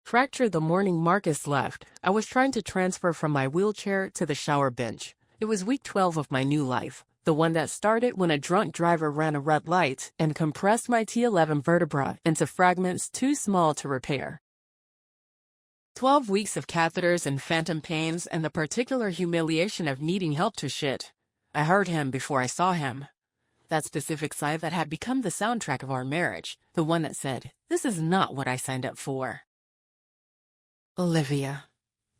Fractured the morning Marcus left, I was trying to transfer from my wheelchair to the shower bench. It was week 12 of my new life, the one that started when a drunk driver ran a red light and compressed my T11 vertebra into fragments too small to repair. 12 weeks of catheters and phantom pains and the particular humiliation of needing help to shit. I heard him before I saw him. That specific sigh that had become the soundtrack of our marriage, the one that said, "This is not what I signed up for." "Olivia."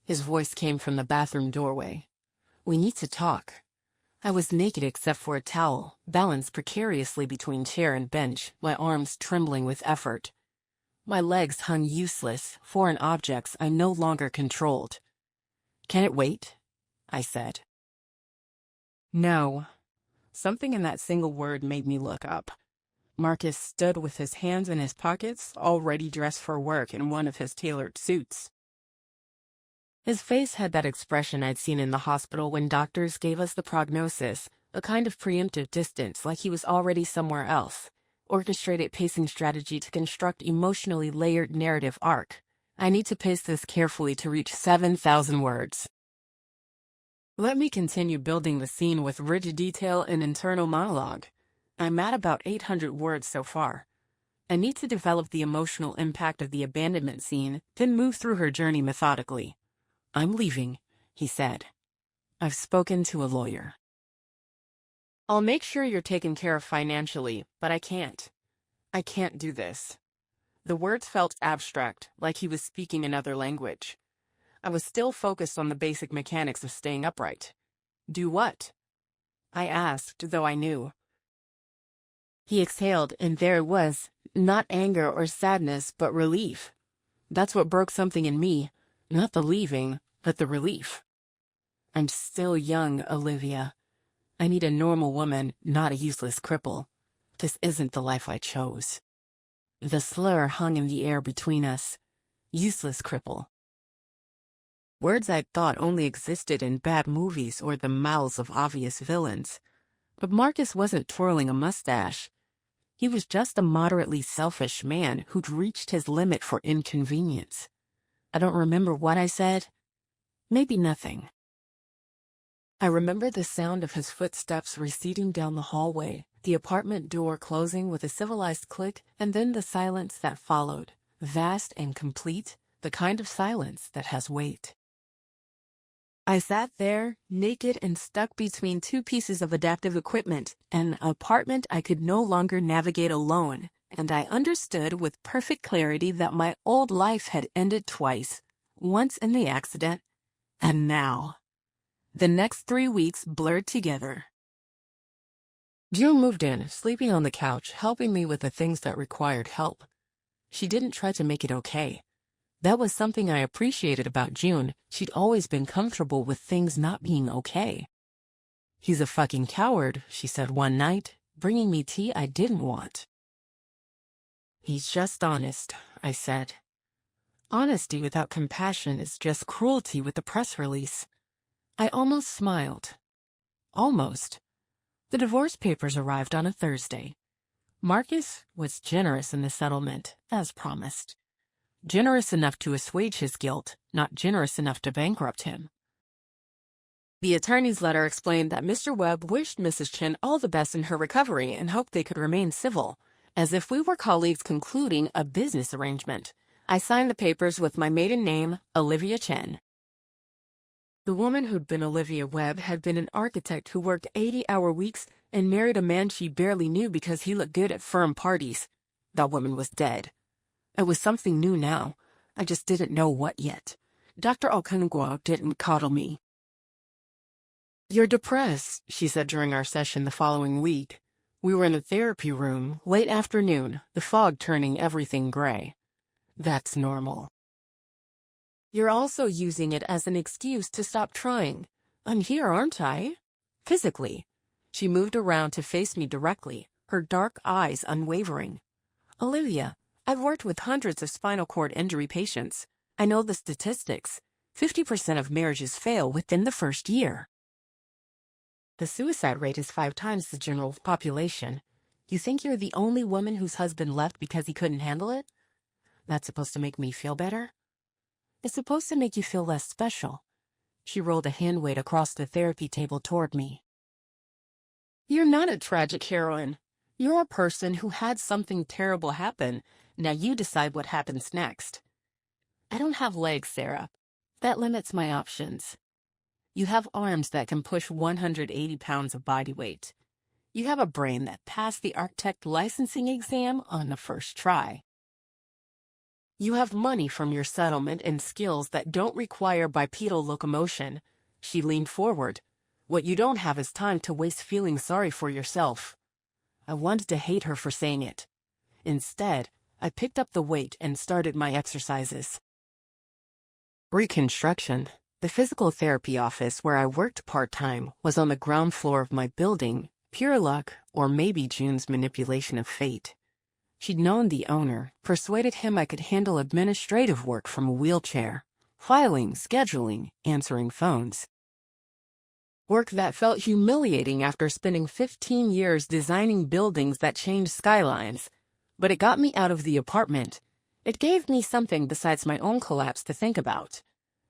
His voice came from the bathroom doorway. "We need to talk." I was naked except for a towel, balanced precariously between chair and bench, my arms trembling with effort. My legs hung useless, foreign objects I no longer controlled. "Can it wait?" I said. "No." Something in that single word made me look up. Marcus stood with his hands in his pockets, already dressed for work in one of his tailored suits. His face had that expression I'd seen in the hospital when doctors gave us the prognosis, a kind of preemptive distance like he was already somewhere else. Orchestrated pacing strategy to construct emotionally layered narrative arc. I need to pace this carefully to reach 7,000 words. Let me continue building the scene with rich detail and internal monologue. I'm at about 800 words so far. I need to develop the emotional impact of the abandonment scene, then move through her journey methodically. "I'm leaving," he said. "I've spoken to a lawyer. I'll make sure you're taken care of financially, but I can't. I can't do this." The words felt abstract, like he was speaking another language. I was still focused on the basic mechanics of staying upright. "Do what?" I asked, though I knew. He exhaled, and there it was, not anger or sadness, but relief. That's what broke something in me, not the leaving, but the relief. "I'm still young, Olivia. I need a normal woman, not a useless cripple. This isn't the life I chose." The slur hung in the air between us. Useless cripple. Words I'd thought only existed in bad movies or the mouths of obvious villains. But Marcus wasn't twirling a mustache. He was just a moderately selfish man who'd reached his limit for inconvenience. I don't remember what I said. Maybe nothing. I remember the sound of his footsteps receding down the hallway, the apartment door closing with a civilized click, and then the silence that followed, vast and complete, the kind of silence that has weight. I sat there, naked and stuck between two pieces of adaptive equipment, an apartment I could no longer navigate alone, and I understood with perfect clarity that my old life had ended twice, once in the accident, and now. The next 3 weeks blurred together. June moved in, sleeping on the couch, helping me with the things that required help. She didn't try to make it okay. That was something I appreciated about June. She'd always been comfortable with things not being okay. "He's a fucking coward," she said one night, bringing me tea I didn't want. "He's just honest," I said. Honesty without compassion is just cruelty with a press release. I almost smiled. Almost. The divorce papers arrived on a Thursday. Marcus was generous in the settlement, as promised. Generous enough to assuage his guilt, not generous enough to bankrupt him. The attorney's letter explained that Mr. Webb wished Mrs. Chen all the best in her recovery and hoped they could remain civil, as if we were colleagues concluding a business arrangement. I signed the papers with my maiden name, Olivia Chen. The woman who'd been Olivia Webb had been an architect who worked 80-hour weeks and married a man she barely knew because he looked good at firm parties. That woman was dead. It was something new now. I just didn't know what yet. Dr. Okungwa didn't coddle me. "You're depressed," she said during our session the following week. We were in a therapy room, late afternoon, the fog turning everything gray. "That's normal." "You're also using it as an excuse to stop trying. I'm here, aren't I? Physically." She moved around to face me directly, her dark eyes unwavering. "Olivia, I've worked with hundreds of spinal cord injury patients. I know the statistics. 50% of marriages fail within the first year. The suicide rate is 5 times the general population. You think you're the only woman whose husband left because he couldn't handle it? That's supposed to make me feel better? It's supposed to make you feel less special. She rolled a hand weight across the therapy table toward me. You're not a tragic heroine. You're a person who had something terrible happen. Now you decide what happens next. I don't have legs, Sarah. That limits my options. You have arms that can push 180 pounds of body weight. You have a brain that passed the architect licensing exam on the first try. You have money from your settlement and skills that don't require bipedal locomotion. She leaned forward. What you don't have is time to waste feeling sorry for yourself. I wanted to hate her for saying it. Instead, I picked up the weight and started my exercises. Reconstruction, the physical therapy office where I worked part-time, was on the ground floor of my building. Pure luck, or maybe June's manipulation of fate. She'd known the owner, persuaded him I could handle administrative work from a wheelchair, filing, scheduling, answering phones. Work that felt humiliating after spending 15 years designing buildings that changed skylines. But it got me out of the apartment. It gave me something besides my own collapse to think about.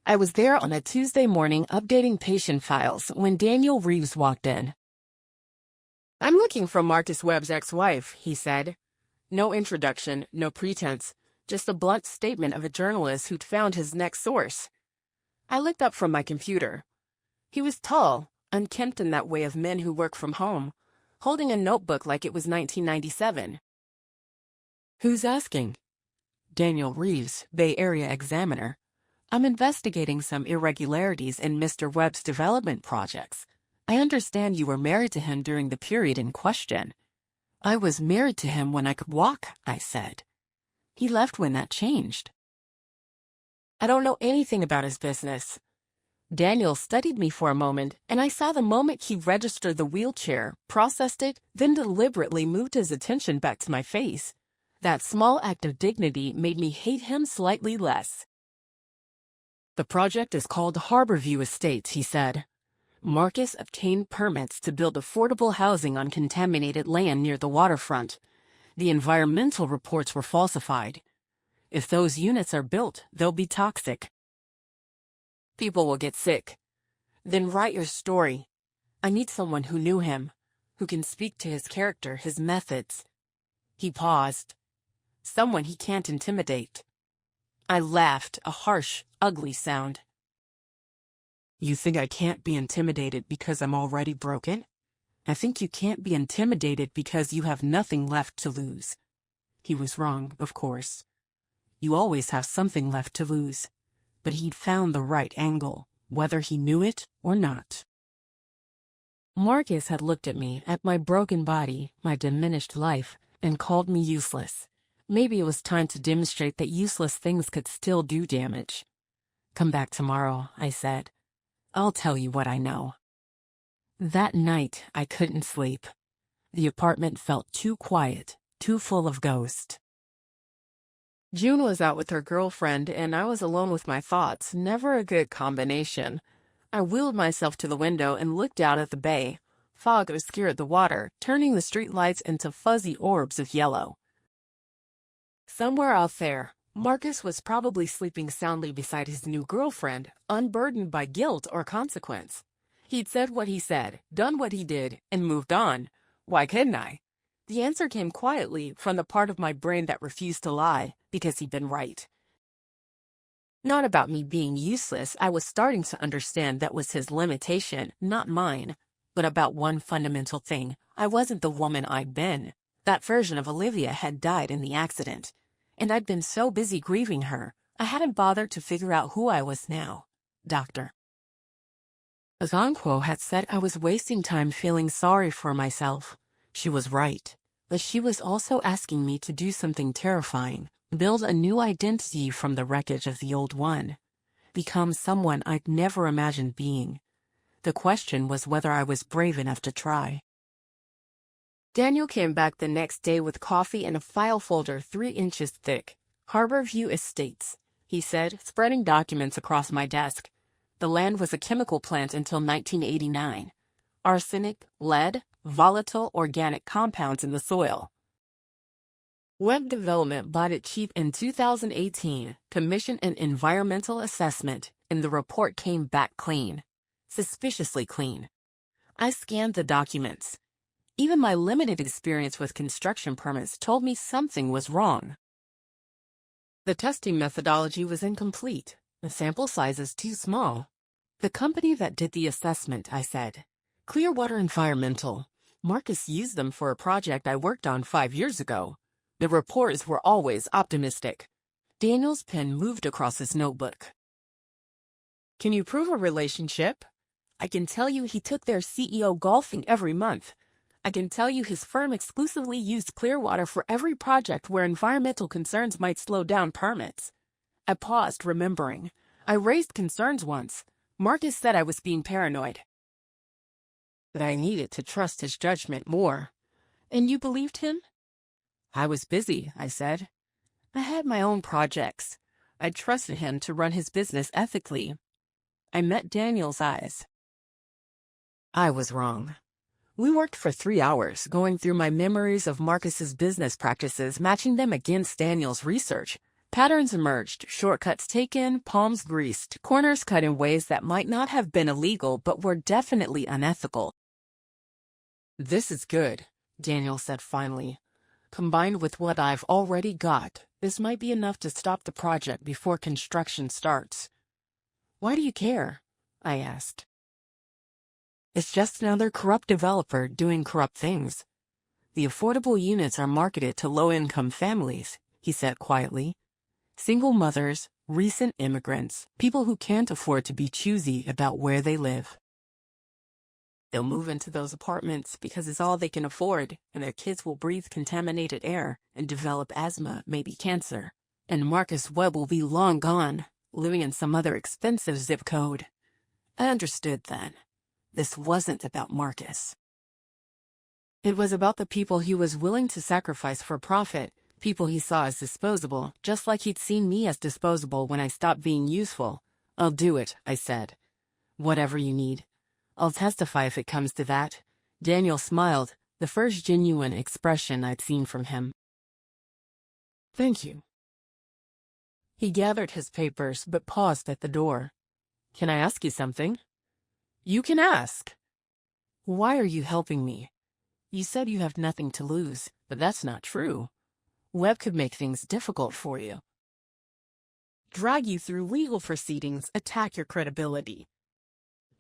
I was there on a Tuesday morning updating patient files when Daniel Reeves walked in. I'm looking for Marcus Webb's ex-wife, he said. No introduction, no pretense, just a blunt statement of a journalist who'd found his next source. I looked up from my computer. He was tall, unkempt in that way of men who work from home, holding a notebook like it was 1997. Who's asking? Daniel Reeves, Bay Area Examiner. I'm investigating some irregularities in Mr. Webb's development projects. I understand you were married to him during the period in question. I was married to him when I could walk, I said. He left when that changed. I don't know anything about his business. Daniel studied me for a moment, and I saw the moment he registered the wheelchair, processed it, then deliberately moved his attention back to my face. That small act of dignity made me hate him slightly less. The project is called Harborview Estates, he said. Marcus obtained permits to build affordable housing on contaminated land near the waterfront. The environmental reports were falsified. If those units are built, they'll be toxic. People will get sick. Then write your story. I need someone who knew him, who can speak to his character, his methods. He paused. Someone he can't intimidate. I laughed, a harsh, ugly sound. You think I can't be intimidated because I'm already broken? I think you can't be intimidated because you have nothing left to lose. He was wrong, of course. You always have something left to lose. But he'd found the right angle, whether he knew it or not. Marcus had looked at me, at my broken body, my diminished life, and called me useless. Maybe it was time to demonstrate that useless things could still do damage. Come back tomorrow, I said. I'll tell you what I know. That night, I couldn't sleep. The apartment felt too quiet, too full of ghosts. June was out with her girlfriend, and I was alone with my thoughts. Never a good combination. I wheeled myself to the window and looked out at the bay. Fog obscured the water, turning the streetlights into fuzzy orbs of yellow. Somewhere out there, Marcus was probably sleeping soundly beside his new girlfriend, unburdened by guilt or consequence. He'd said what he said, done what he did, and moved on. Why couldn't I? The answer came quietly from the part of my brain that refused to lie, because he'd been right. Not about me being useless, I was starting to understand that was his limitation, not mine, but about one fundamental thing. I wasn't the woman I'd been. That version of Olivia had died in the accident, and I'd been so busy grieving her, I hadn't bothered to figure out who I was now. Doctor. Azonquo had said I was wasting time feeling sorry for myself. She was right, but she was also asking me to do something terrifying, build a new identity from the wreckage of the old one, become someone I'd never imagined being. The question was whether I was brave enough to try. Daniel came back the next day with coffee and a file folder 3 inches thick. Harborview Estates, he said, spreading documents across my desk. The land was a chemical plant until 1989. Arsenic, lead, volatile organic compounds in the soil. Web development bought it cheap in 2018, commissioned an environmental assessment, and the report came back clean. Suspiciously clean. I scanned the documents. Even my limited experience with construction permits told me something was wrong. The testing methodology was incomplete. The sample size is too small. The company that did the assessment, I said. Clearwater Environmental. Marcus used them for a project I worked on 5 years ago. The reports were always optimistic. Daniel's pen moved across his notebook. Can you prove a relationship? I can tell you he took their CEO golfing every month. I can tell you his firm exclusively used Clearwater for every project where environmental concerns might slow down permits. I paused, remembering. I raised concerns once. Marcus said I was being paranoid. That I needed to trust his judgment more. And you believed him? I was busy, I said. I had my own projects. I trusted him to run his business ethically. I met Daniel's eyes. I was wrong. We worked for 3 hours, going through my memories of Marcus's business practices, matching them against Daniel's research. Patterns emerged, shortcuts taken, palms greased, corners cut in ways that might not have been illegal but were definitely unethical. This is good, Daniel said finally. Combined with what I've already got, this might be enough to stop the project before construction starts. Why do you care? I asked. It's just another corrupt developer doing corrupt things. The affordable units are marketed to low-income families, he said quietly. Single mothers, recent immigrants, people who can't afford to be choosy about where they live. They'll move into those apartments because it's all they can afford, and their kids will breathe contaminated air and develop asthma, maybe cancer. And Marcus Webb will be long gone, living in some other expensive zip code. I understood then. This wasn't about Marcus. It was about the people he was willing to sacrifice for profit, people he saw as disposable, just like he'd seen me as disposable when I stopped being useful. I'll do it, I said. Whatever you need. I'll testify if it comes to that. Daniel smiled, the first genuine expression I'd seen from him. Thank you. He gathered his papers, but paused at the door. Can I ask you something? You can ask. Why are you helping me? You said you have nothing to lose, but that's not true. Webb could make things difficult for you. Drag you through legal proceedings, attack your credibility.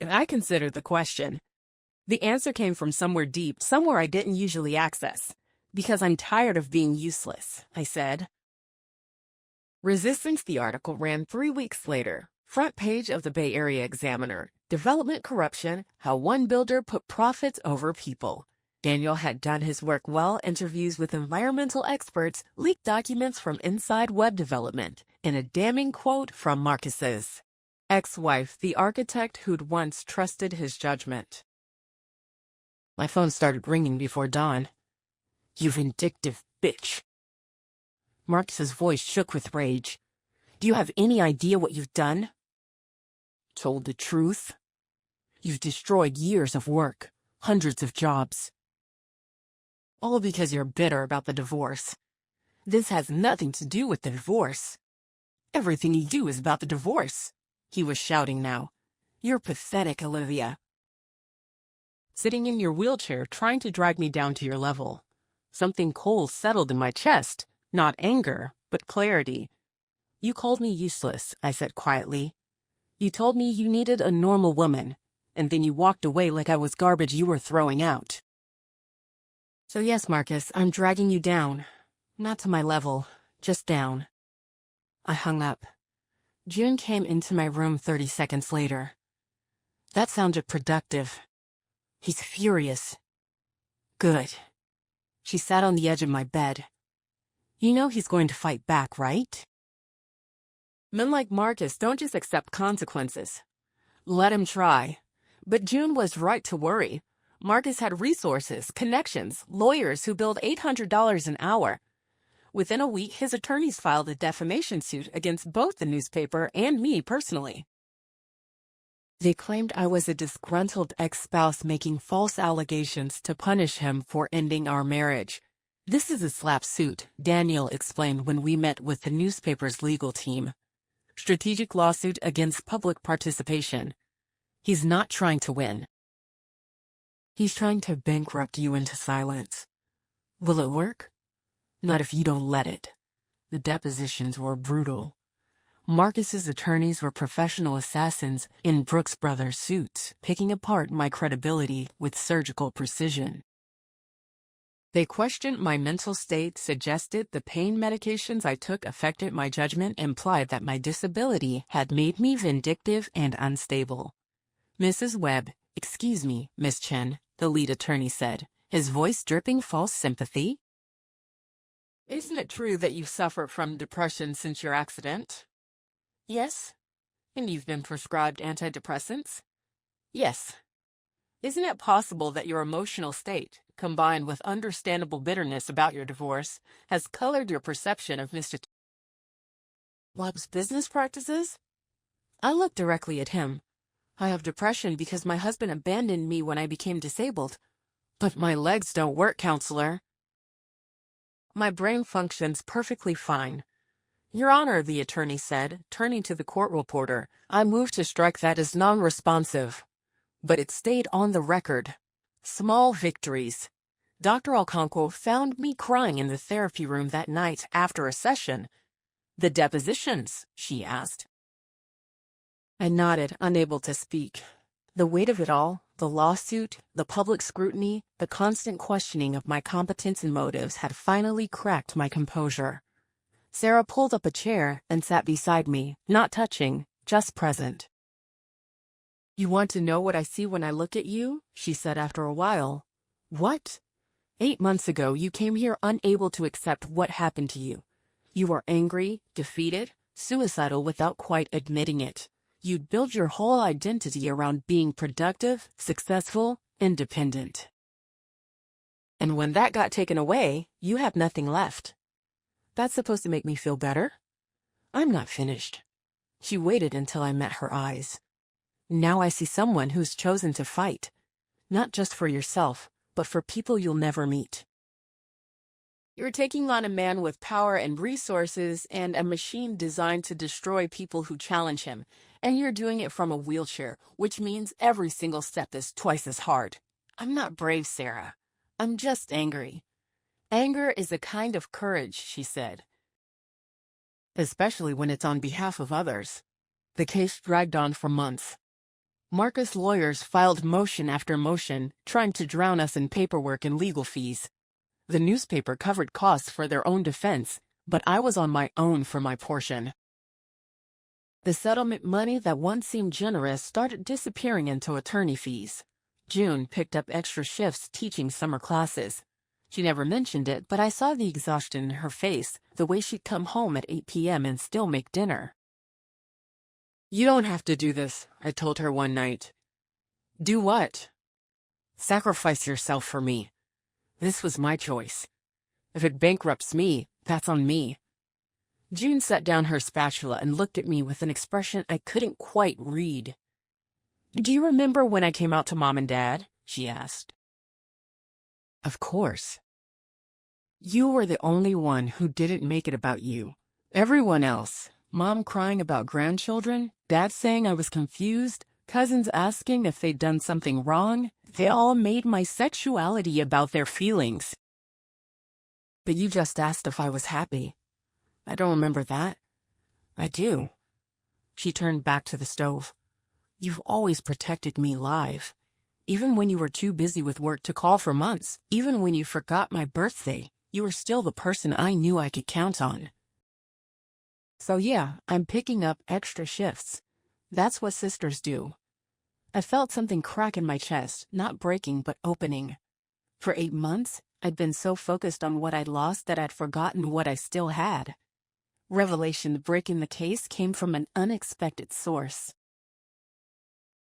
And I considered the question. The answer came from somewhere deep, somewhere I didn't usually access. Because I'm tired of being useless, I said. Resistance, the article ran 3 weeks later. Front page of the Bay Area Examiner. Development corruption, how one builder put profits over people. Daniel had done his work well, interviews with environmental experts, leaked documents from inside web development, and a damning quote from Marcus's ex-wife, the architect who'd once trusted his judgment. My phone started ringing before dawn. You vindictive bitch. Marcus's voice shook with rage. Do you have any idea what you've done? Told the truth. You've destroyed years of work, hundreds of jobs. All because you're bitter about the divorce. This has nothing to do with the divorce. Everything you do is about the divorce. He was shouting now. You're pathetic, Olivia. Sitting in your wheelchair, trying to drag me down to your level. Something cold settled in my chest. Not anger, but clarity. You called me useless, I said quietly. You told me you needed a normal woman, and then you walked away like I was garbage you were throwing out. So yes, Marcus, I'm dragging you down. Not to my level, just down. I hung up. June came into my room 30 seconds later. That sounded productive. He's furious. Good. She sat on the edge of my bed. You know he's going to fight back, right? Men like Marcus don't just accept consequences. Let him try. But June was right to worry. Marcus had resources, connections, lawyers who billed $800 an hour. Within a week, his attorneys filed a defamation suit against both the newspaper and me personally. They claimed I was a disgruntled ex-spouse making false allegations to punish him for ending our marriage. This is a slap suit, Daniel explained when we met with the newspaper's legal team. Strategic lawsuit against public participation. He's not trying to win. He's trying to bankrupt you into silence. Will it work? Not if you don't let it. The depositions were brutal. Marcus's attorneys were professional assassins in Brooks Brothers suits, picking apart my credibility with surgical precision. They questioned my mental state, suggested the pain medications I took affected my judgment, implied that my disability had made me vindictive and unstable. Mrs. Webb, excuse me, Miss Chen, the lead attorney said, his voice dripping false sympathy. Isn't it true that you've suffered from depression since your accident? Yes. And you've been prescribed antidepressants? Yes. Isn't it possible that your emotional state, combined with understandable bitterness about your divorce, has colored your perception of Mr. Webb's business practices? I looked directly at him. I have depression because my husband abandoned me when I became disabled. But my legs don't work, counselor. My brain functions perfectly fine. Your Honor, the attorney said, turning to the court reporter, I moved to strike that as non-responsive. But it stayed on the record. Small victories. Dr. Alconco found me crying in the therapy room that night after a session. The depositions, she asked. I nodded, unable to speak. The weight of it all, the lawsuit, the public scrutiny, the constant questioning of my competence and motives had finally cracked my composure. Sarah pulled up a chair and sat beside me, not touching, just present. You want to know what I see when I look at you? She said after a while. What? 8 months ago, you came here unable to accept what happened to you. You were angry, defeated, suicidal without quite admitting it. You'd build your whole identity around being productive, successful, independent. And when that got taken away, you have nothing left. That's supposed to make me feel better? I'm not finished. She waited until I met her eyes. Now I see someone who's chosen to fight, not just for yourself, but for people you'll never meet. You're taking on a man with power and resources and a machine designed to destroy people who challenge him, and you're doing it from a wheelchair, which means every single step is twice as hard. I'm not brave, Sarah. I'm just angry. Anger is a kind of courage, she said. Especially when it's on behalf of others. The case dragged on for months. Marcus' lawyers filed motion after motion, trying to drown us in paperwork and legal fees. The newspaper covered costs for their own defense, but I was on my own for my portion. The settlement money that once seemed generous started disappearing into attorney fees. June picked up extra shifts teaching summer classes. She never mentioned it, but I saw the exhaustion in her face, the way she'd come home at 8 p.m. and still make dinner. You don't have to do this, I told her one night. Do what? Sacrifice yourself for me. This was my choice. If it bankrupts me, that's on me. June set down her spatula and looked at me with an expression I couldn't quite read. Do you remember when I came out to Mom and Dad? She asked. Of course. You were the only one who didn't make it about you. Everyone else, Mom crying about grandchildren, Dad saying I was confused, cousins asking if they'd done something wrong, they all made my sexuality about their feelings. But you just asked if I was happy. I don't remember that. I do. She turned back to the stove. You've always protected me live. Even when you were too busy with work to call for months, even when you forgot my birthday, you were still the person I knew I could count on. So yeah, I'm picking up extra shifts. That's what sisters do. I felt something crack in my chest, not breaking but opening. For 8 months, I'd been so focused on what I'd lost that I'd forgotten what I still had. Revelation breaking the case came from an unexpected source.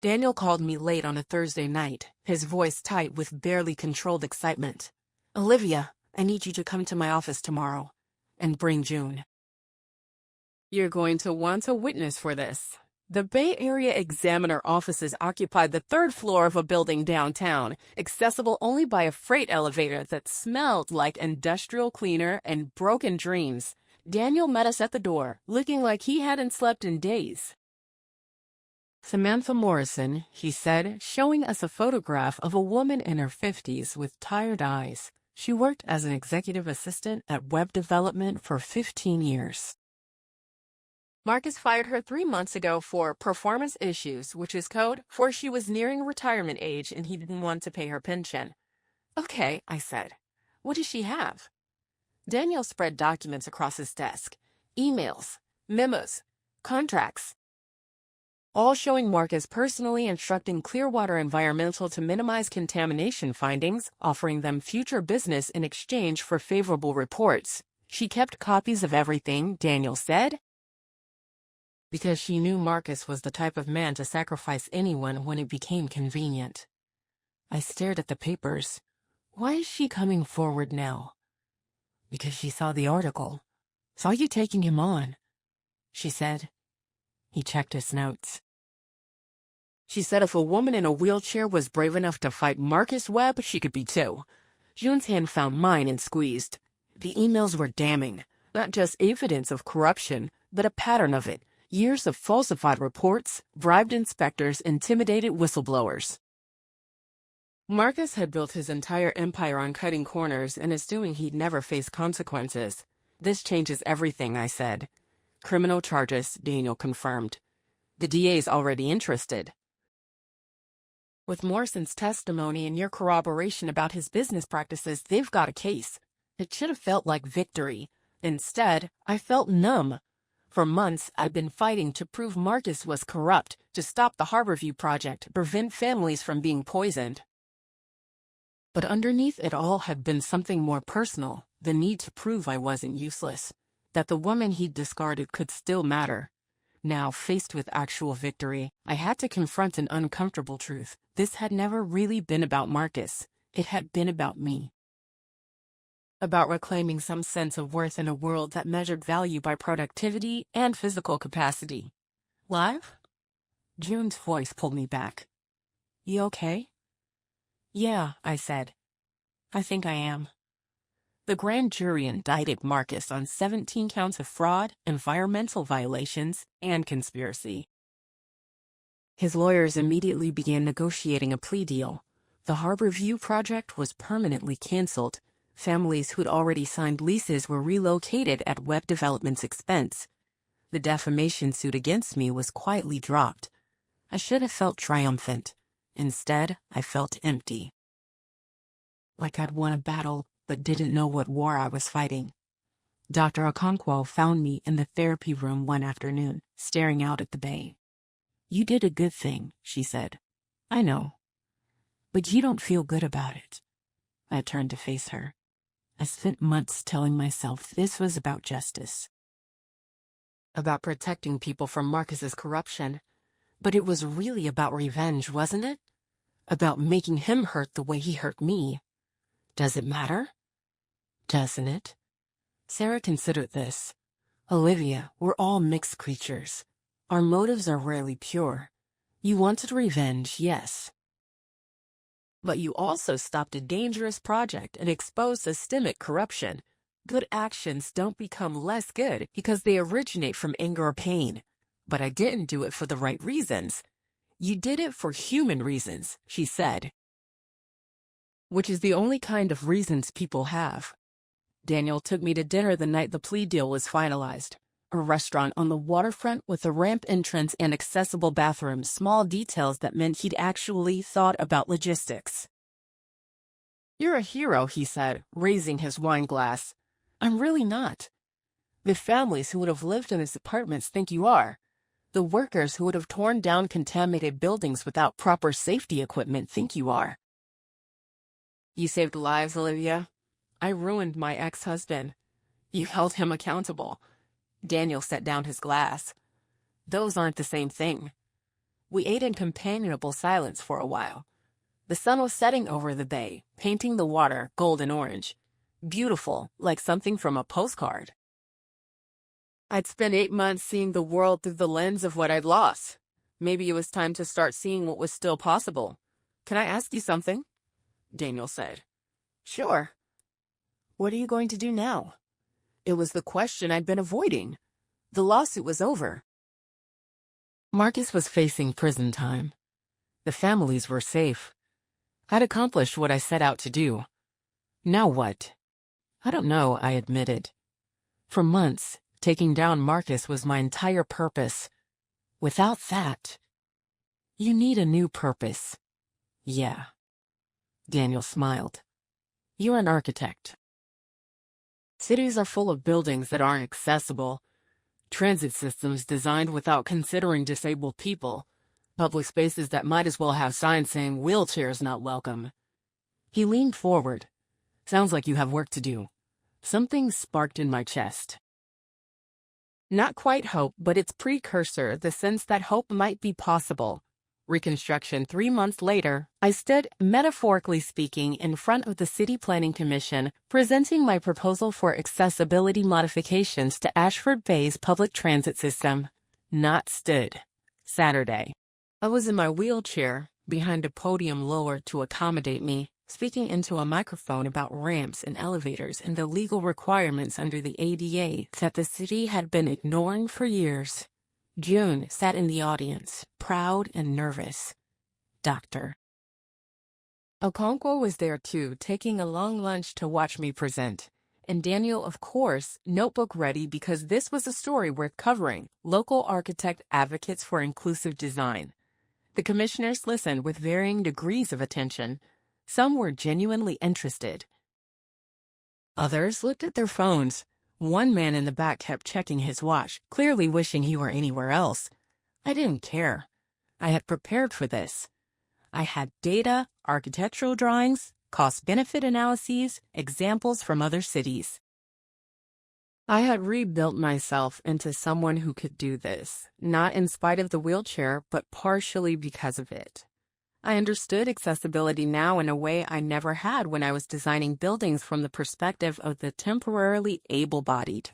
Daniel called me late on a Thursday night, his voice tight with barely controlled excitement. Olivia, I need you to come to my office tomorrow. And bring June. You're going to want a witness for this. The Bay Area Examiner offices occupied the third floor of a building downtown, accessible only by a freight elevator that smelled like industrial cleaner and broken dreams. Daniel met us at the door, looking like he hadn't slept in days. "Samantha Morrison," he said, showing us a photograph of a woman in her 50s with tired eyes. She worked as an executive assistant at web development for 15 years. Marcus fired her 3 months ago for performance issues, which is code for she was nearing retirement age and he didn't want to pay her pension. "Okay," I said. "What does she have?" Daniel spread documents across his desk. Emails, memos, contracts. All showing Marcus personally instructing Clearwater Environmental to minimize contamination findings, offering them future business in exchange for favorable reports. She kept copies of everything, Daniel said, because she knew Marcus was the type of man to sacrifice anyone when it became convenient. I stared at the papers. Why is she coming forward now? Because she saw the article. "Saw you taking him on," she said. He checked his notes. She said if a woman in a wheelchair was brave enough to fight Marcus Webb, she could be too. June's hand found mine and squeezed. The emails were damning. Not just evidence of corruption, but a pattern of it. Years of falsified reports, bribed inspectors, intimidated whistleblowers. Marcus had built his entire empire on cutting corners and assuming he'd never face consequences. "This changes everything," I said. "Criminal charges," Daniel confirmed. "The DA's already interested." "With Morrison's testimony and your corroboration about his business practices, they've got a case." It should have felt like victory. Instead, I felt numb. For months, I'd been fighting to prove Marcus was corrupt, to stop the Harborview Project, prevent families from being poisoned. But underneath it all had been something more personal, the need to prove I wasn't useless, that the woman he'd discarded could still matter. Now, faced with actual victory, I had to confront an uncomfortable truth. This had never really been about Marcus. It had been about me. About reclaiming some sense of worth in a world that measured value by productivity and physical capacity. "Live?" June's voice pulled me back. "You okay?" "Yeah," I said. "I think I am." The grand jury indicted Marcus on 17 counts of fraud, environmental violations, and conspiracy. His lawyers immediately began negotiating a plea deal. The Harborview Project was permanently canceled. Families who'd already signed leases were relocated at web development's expense. The defamation suit against me was quietly dropped. I should have felt triumphant. Instead, I felt empty. Like I'd won a battle, but didn't know what war I was fighting. Dr. Okonkwo found me in the therapy room one afternoon, staring out at the bay. "You did a good thing," she said. "I know. But you don't feel good about it." I turned to face her. I spent months telling myself this was about justice. About protecting people from Marcus's corruption. But it was really about revenge, wasn't it? About making him hurt the way he hurt me. Does it matter? Doesn't it? Sarah considered this. "Olivia, we're all mixed creatures. Our motives are rarely pure. You wanted revenge, yes. But you also stopped a dangerous project and exposed systemic corruption. Good actions don't become less good because they originate from anger or pain. But I didn't do it for the right reasons. You did it for human reasons," she said. "Which is the only kind of reasons people have." Daniel took me to dinner the night the plea deal was finalized. A restaurant on the waterfront with a ramp entrance and accessible bathrooms, small details that meant he'd actually thought about logistics. "You're a hero," he said, raising his wine glass. "I'm really not. The families who would have lived in his apartments think you are. The workers who would have torn down contaminated buildings without proper safety equipment think you are." "You saved lives, Olivia. I ruined my ex-husband. You held him accountable." Daniel set down his glass. "Those aren't the same thing." We ate in companionable silence for a while. The sun was setting over the bay, painting the water gold and orange. Beautiful, like something from a postcard. I'd spent 8 months seeing the world through the lens of what I'd lost. Maybe it was time to start seeing what was still possible. Can I ask you something? Daniel said. Sure. What are you going to do now? It was the question I'd been avoiding. The lawsuit was over. Marcus was facing prison time. The families were safe. I'd accomplished what I set out to do. Now what? I don't know, I admitted. For months, taking down Marcus was my entire purpose. Without that, you need a new purpose. Yeah. Daniel smiled. You're an architect. Cities are full of buildings that aren't accessible. Transit systems designed without considering disabled people. Public spaces that might as well have signs saying wheelchairs not welcome. He leaned forward. Sounds like you have work to do. Something sparked in my chest. Not quite hope, but its precursor, the sense that hope might be possible. Reconstruction 3 months later, I stood, metaphorically speaking, in front of the City Planning Commission, presenting my proposal for accessibility modifications to Ashford Bay's public transit system. Not stood. Saturday. I was in my wheelchair, behind a podium lowered to accommodate me, speaking into a microphone about ramps and elevators and the legal requirements under the ADA that the city had been ignoring for years. June sat in the audience, proud and nervous. Doctor. Okonkwo was there too, taking a long lunch to watch me present. And Daniel, of course, notebook ready because this was a story worth covering. Local architect advocates for inclusive design. The commissioners listened with varying degrees of attention. Some were genuinely interested. Others looked at their phones. One man in the back kept checking his watch, clearly wishing he were anywhere else. I didn't care. I had prepared for this. I had data, architectural drawings, cost-benefit analyses, examples from other cities. I had rebuilt myself into someone who could do this, not in spite of the wheelchair, but partially because of it. I understood accessibility now in a way I never had when I was designing buildings from the perspective of the temporarily able-bodied.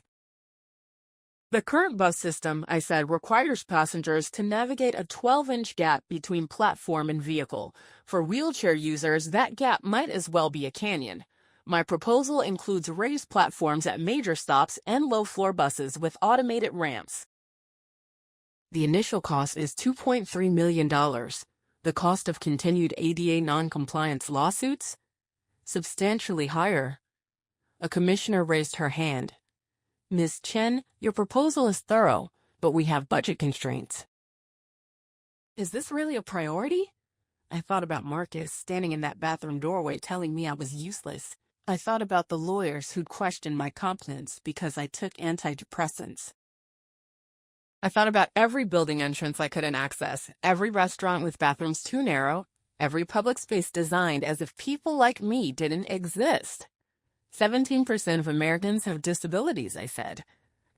The current bus system, I said, requires passengers to navigate a 12-inch gap between platform and vehicle. For wheelchair users, that gap might as well be a canyon. My proposal includes raised platforms at major stops and low-floor buses with automated ramps. The initial cost is $2.3 million. The cost of continued ADA non-compliance lawsuits? Substantially higher. A commissioner raised her hand. Ms. Chen, your proposal is thorough, but we have budget constraints. Is this really a priority? I thought about Marcus standing in that bathroom doorway telling me I was useless. I thought about the lawyers who'd questioned my competence because I took antidepressants. I thought about every building entrance I couldn't access, every restaurant with bathrooms too narrow, every public space designed as if people like me didn't exist. 17% of Americans have disabilities, I said.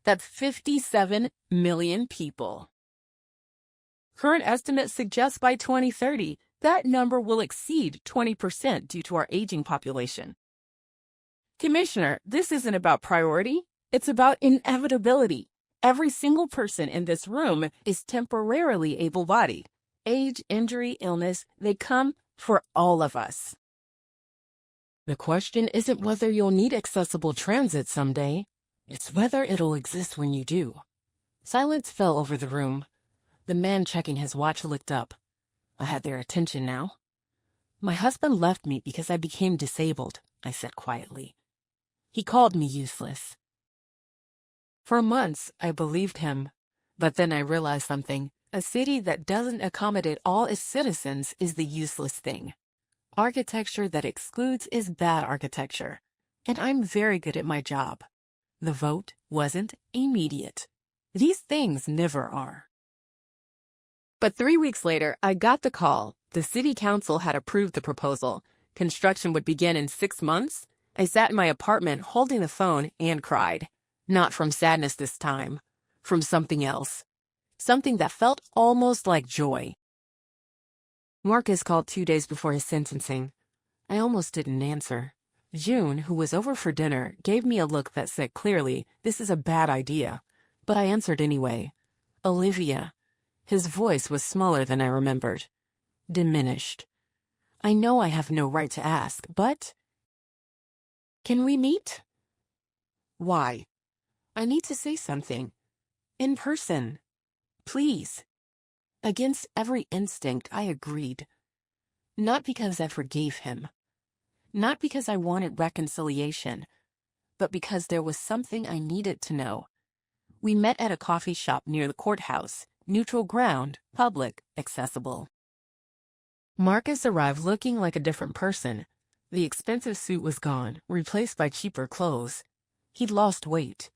That's 57 million people. Current estimates suggest by 2030, that number will exceed 20% due to our aging population. Commissioner, this isn't about priority. It's about inevitability. Every single person in this room is temporarily able-bodied. Age, injury, illness, they come for all of us. The question isn't whether you'll need accessible transit someday. It's whether it'll exist when you do. Silence fell over the room. The man checking his watch looked up. I had their attention now. My husband left me because I became disabled, I said quietly. He called me useless. For months, I believed him. But then I realized something. A city that doesn't accommodate all its citizens is the useless thing. Architecture that excludes is bad architecture. And I'm very good at my job. The vote wasn't immediate. These things never are. But 3 weeks later, I got the call. The city council had approved the proposal. Construction would begin in 6 months. I sat in my apartment holding the phone and cried. Not from sadness this time. From something else. Something that felt almost like joy. Marcus called 2 days before his sentencing. I almost didn't answer. June, who was over for dinner, gave me a look that said clearly, this is a bad idea. But I answered anyway. Olivia. His voice was smaller than I remembered. Diminished. I know I have no right to ask, but... Can we meet? Why? I need to say something. In person. Please. Against every instinct, I agreed. Not because I forgave him. Not because I wanted reconciliation, but because there was something I needed to know. We met at a coffee shop near the courthouse, neutral ground, public, accessible. Marcus arrived looking like a different person. The expensive suit was gone, replaced by cheaper clothes. He'd lost weight.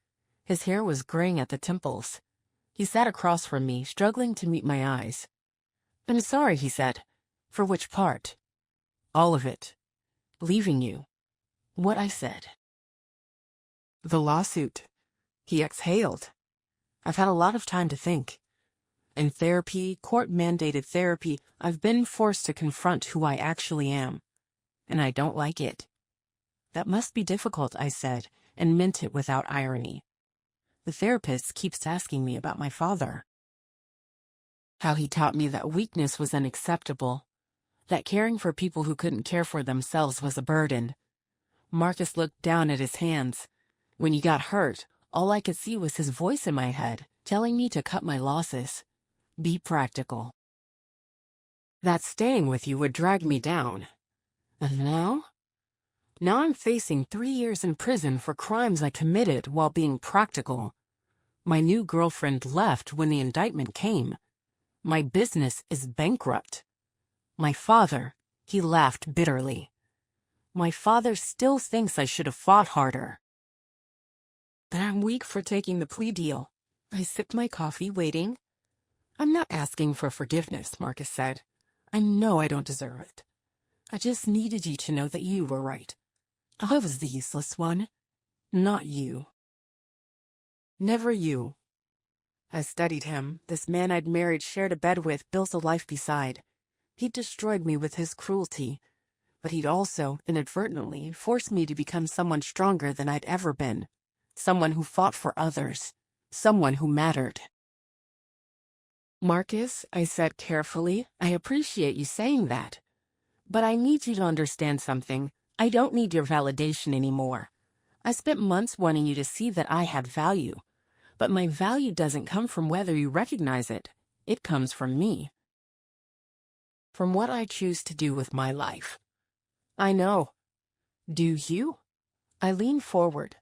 His hair was graying at the temples. He sat across from me, struggling to meet my eyes. "I'm sorry," he said. "For which part?" "All of it. Leaving you." What I said. "The lawsuit." He exhaled. "I've had a lot of time to think. In therapy, court-mandated therapy, I've been forced to confront who I actually am. And I don't like it." "That must be difficult," I said, and meant it without irony. "The therapist keeps asking me about my father. How he taught me that weakness was unacceptable, that caring for people who couldn't care for themselves was a burden." Marcus looked down at his hands. When he got hurt, all I could see was his voice in my head, telling me to cut my losses. Be practical. That staying with you would drag me down. And now? Now I'm facing 3 years in prison for crimes I committed while being practical. My new girlfriend left when the indictment came. My business is bankrupt. My father, he laughed bitterly. My father still thinks I should have fought harder. But I'm weak for taking the plea deal. I sipped my coffee, waiting. "I'm not asking for forgiveness," Marcus said. "I know I don't deserve it. I just needed you to know that you were right. I was the useless one, not you." Never you. I studied him. This man I'd married, shared a bed with, built a life beside. He'd destroyed me with his cruelty, but he'd also, inadvertently, forced me to become someone stronger than I'd ever been. Someone who fought for others. Someone who mattered. "Marcus," I said carefully, "I appreciate you saying that. But I need you to understand something. I don't need your validation anymore. I spent months wanting you to see that I had value. But my value doesn't come from whether you recognize it. It comes from me. From what I choose to do with my life." "I know. Do you?" I leaned forward.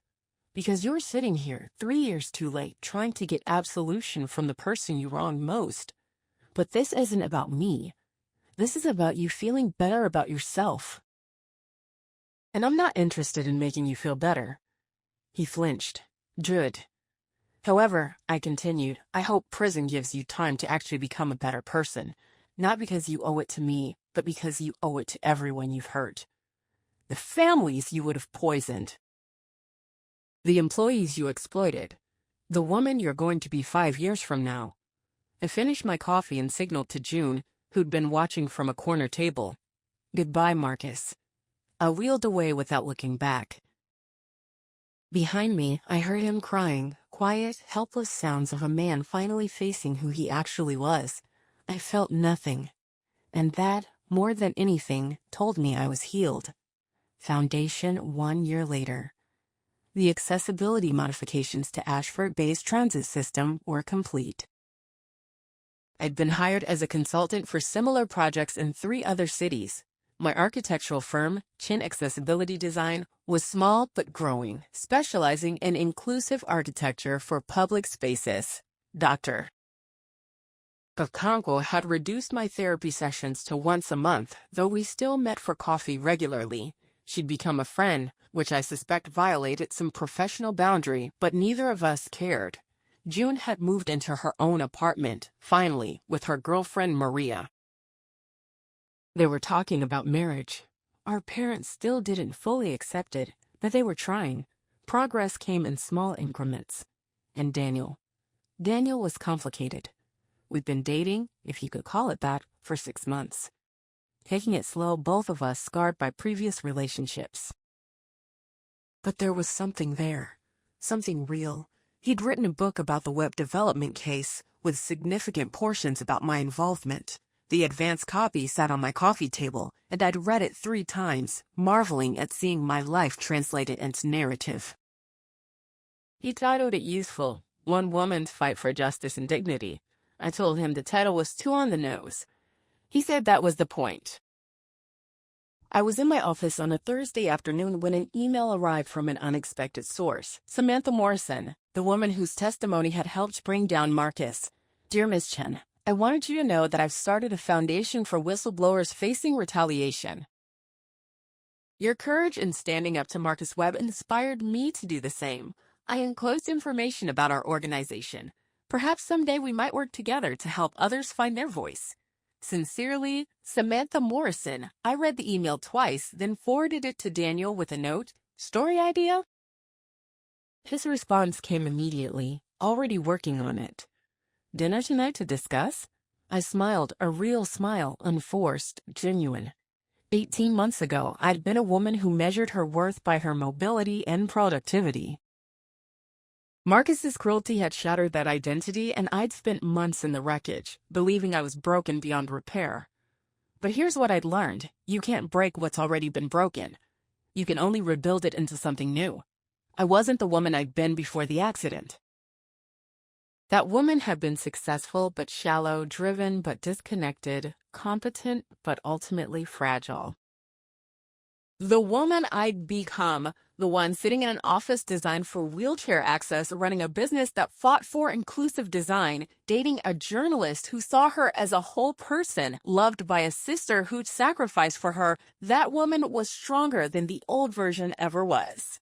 "Because you're sitting here, 3 years too late, trying to get absolution from the person you wronged most. But this isn't about me. This is about you feeling better about yourself. And I'm not interested in making you feel better." He flinched. "Good. However," I continued, "I hope prison gives you time to actually become a better person. Not because you owe it to me, but because you owe it to everyone you've hurt. The families you would have poisoned. The employees you exploited. The woman you're going to be 5 years from now." I finished my coffee and signaled to June, who'd been watching from a corner table. "Goodbye, Marcus." I wheeled away without looking back. Behind me, I heard him crying, quiet, helpless sounds of a man finally facing who he actually was. I felt nothing. And that, more than anything, told me I was healed. Foundation 1 year later. The accessibility modifications to Ashford Bay's transit system were complete. I'd been hired as a consultant for similar projects in 3 other cities. My architectural firm, Chen Accessibility Design, was small but growing, specializing in inclusive architecture for public spaces. Dr. Kakanko had reduced my therapy sessions to once a month, though we still met for coffee regularly. She'd become a friend, which I suspect violated some professional boundary, but neither of us cared. June had moved into her own apartment, finally, with her girlfriend Maria. They were talking about marriage. Our parents still didn't fully accept it, but they were trying. Progress came in small increments. And Daniel. Daniel was complicated. We'd been dating, if you could call it that, for 6 months. Taking it slow, both of us scarred by previous relationships. But there was something there. Something real. He'd written a book about the web development case, with significant portions about my involvement. The advance copy sat on my coffee table, and I'd read it 3 times, marveling at seeing my life translated into narrative. He titled it Useful, One Woman's Fight for Justice and Dignity. I told him the title was too on the nose. He said that was the point. I was in my office on a Thursday afternoon when an email arrived from an unexpected source. Samantha Morrison, the woman whose testimony had helped bring down Marcus. Dear Ms. Chen, I wanted you to know that I've started a foundation for whistleblowers facing retaliation. Your courage in standing up to Marcus Webb inspired me to do the same. I enclosed information about our organization. Perhaps someday we might work together to help others find their voice. Sincerely, Samantha Morrison. I read the email twice, then forwarded it to Daniel with a note. Story idea? His response came immediately, already working on it. Dinner tonight to discuss? I smiled, a real smile, unforced, genuine. 18 months ago, I'd been a woman who measured her worth by her mobility and productivity. Marcus's cruelty had shattered that identity, and I'd spent months in the wreckage, believing I was broken beyond repair. But here's what I'd learned. You can't break what's already been broken. You can only rebuild it into something new. I wasn't the woman I'd been before the accident. That woman had been successful but shallow, driven but disconnected, competent but ultimately fragile. The woman I'd become, the one sitting in an office designed for wheelchair access, running a business that fought for inclusive design, dating a journalist who saw her as a whole person, loved by a sister who'd sacrificed for her, that woman was stronger than the old version ever was.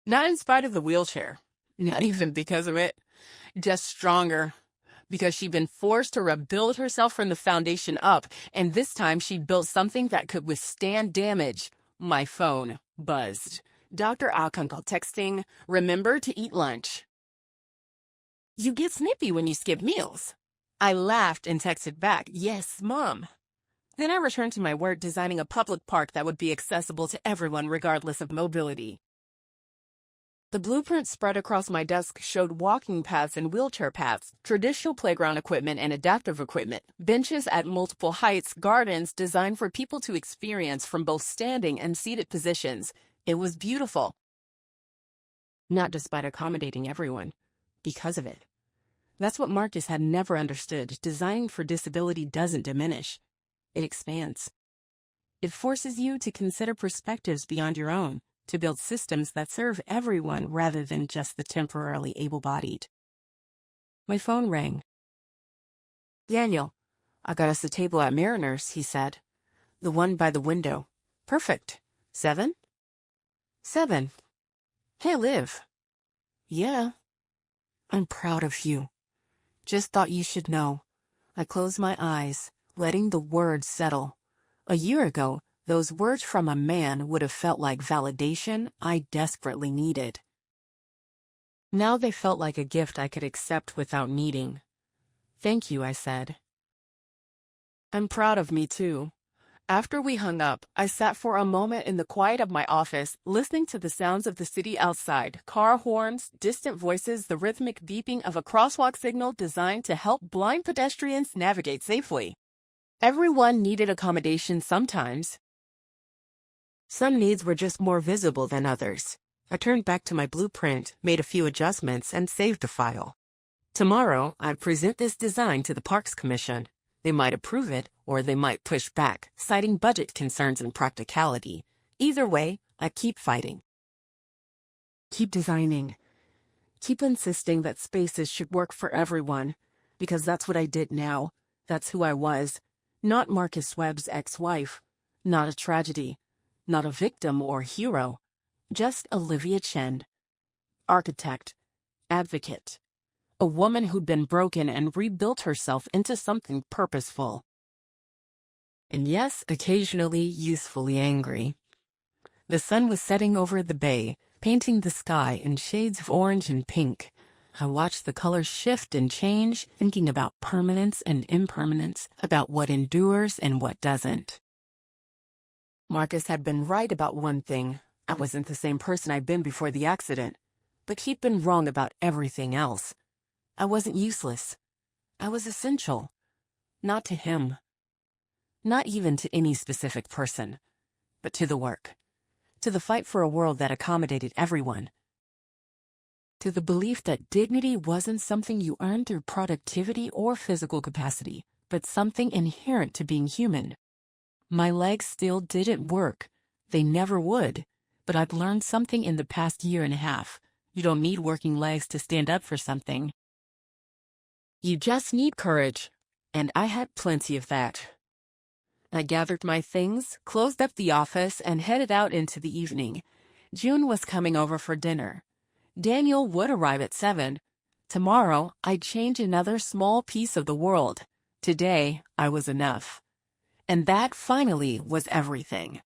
Not in spite of the wheelchair, not even because of it, just stronger. Because she'd been forced to rebuild herself from the foundation up, and this time she'd built something that could withstand damage. My phone buzzed. Dr. Alkunkel texting, remember to eat lunch. You get snippy when you skip meals. I laughed and texted back, yes, Mom. Then I returned to my work designing a public park that would be accessible to everyone regardless of mobility. The blueprint spread across my desk showed walking paths and wheelchair paths, traditional playground equipment and adaptive equipment, benches at multiple heights, gardens designed for people to experience from both standing and seated positions. It was beautiful. Not despite accommodating everyone, because of it. That's what Marcus had never understood. Designing for disability doesn't diminish. It expands. It forces you to consider perspectives beyond your own, to build systems that serve everyone rather than just the temporarily able-bodied. My phone rang. Daniel, I got us a table at Mariner's, he said. The one by the window. Perfect. 7? 7. Hey, Liv. Yeah. I'm proud of you. Just thought you should know. I closed my eyes, letting the words settle. A year ago, those words from a man would have felt like validation I desperately needed. Now they felt like a gift I could accept without needing. Thank you, I said. I'm proud of me, too. After we hung up, I sat for a moment in the quiet of my office, listening to the sounds of the city outside, car horns, distant voices, the rhythmic beeping of a crosswalk signal designed to help blind pedestrians navigate safely. Everyone needed accommodation sometimes. Some needs were just more visible than others. I turned back to my blueprint, made a few adjustments, and saved the file. Tomorrow, I'd present this design to the Parks Commission. They might approve it, or they might push back, citing budget concerns and practicality. Either way, I keep fighting. Keep designing. Keep insisting that spaces should work for everyone, because that's what I did now. That's who I was. Not Marcus Webb's ex-wife. Not a tragedy. Not a victim or hero, just Olivia Chen. Architect, advocate, a woman who'd been broken and rebuilt herself into something purposeful. And yes, occasionally usefully angry. The sun was setting over the bay, painting the sky in shades of orange and pink. I watched the colors shift and change, thinking about permanence and impermanence, about what endures and what doesn't. Marcus had been right about one thing. I wasn't the same person I'd been before the accident. But he'd been wrong about everything else. I wasn't useless. I was essential. Not to him. Not even to any specific person, but to the work. To the fight for a world that accommodated everyone. To the belief that dignity wasn't something you earned through productivity or physical capacity, but something inherent to being human. My legs still didn't work. They never would. But I've learned something in the past year and a half. You don't need working legs to stand up for something. You just need courage. And I had plenty of that. I gathered my things, closed up the office, and headed out into the evening. June was coming over for dinner. Daniel would arrive at 7. Tomorrow, I'd change another small piece of the world. Today, I was enough. And that finally was everything.